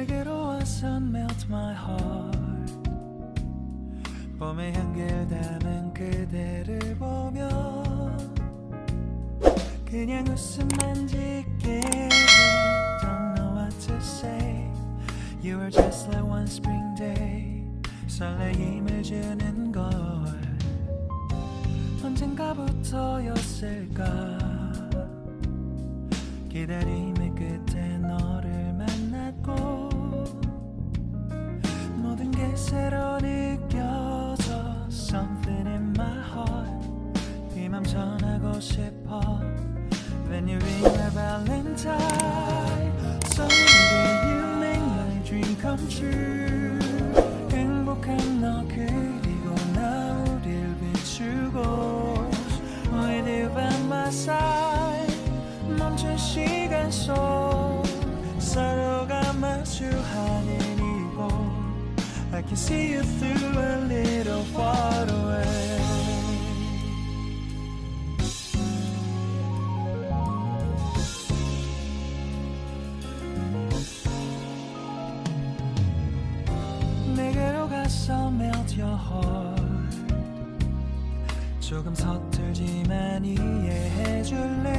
내게로 와서 melt my heart. 봄의 향기를 담은 그대를 보며 그냥 웃음만 짓게. Don't know what to say. You were just like one spring day. 설레임을 주는 걸 언젠가부터였을까. 기다림의 끝에 너를 만났고 모든 게 새로 느껴져. Something in my heart. 네 맘 전하고 싶어. When you ring my valentine. Someday you make my dream come true. 행복한 너 그리고 나 우릴 비추고. With you by my side. 멈춘 시간 속 서로가 마주하는 이곳. I can see you through a little far away. 내게로 가서 melt your heart. 조금 서툴지만 이해해줄래.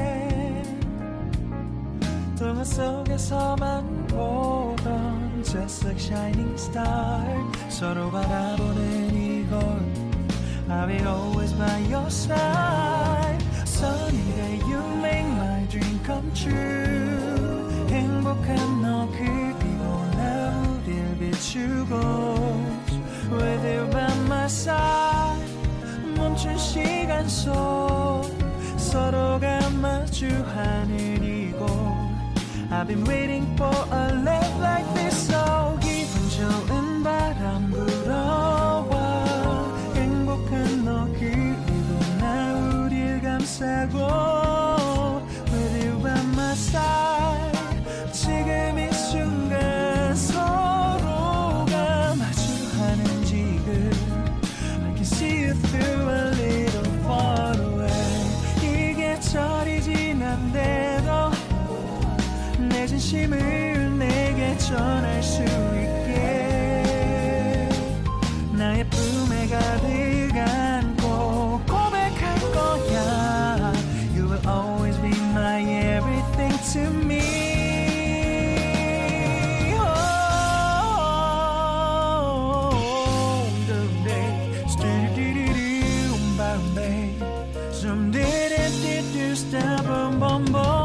동화 속에서만 보던 just like shining star. 서로 바라보는 이곳. I'll be always by your side. Sunny day you make my dream come true. 행복한 너 그리고 나 우릴 비추고. With you by my side. 멈춘 시간 속 서로가 마주하는 이곳. I've been waiting for a love like this. So 기분 좋은 바람 불어와. 행복한 너 그리고 나 우릴 감싸고. With you by my side. 지금 이 순간 서로가 마주하는 지금. I can see you through a little far away. 이게 절이 지난대도 내 진심을 내게 전할 수 있게. 나의 품에 가득 안고 고백할 거야. You will always be my everything to me. Some did it, did you stop, boom, boom, boom.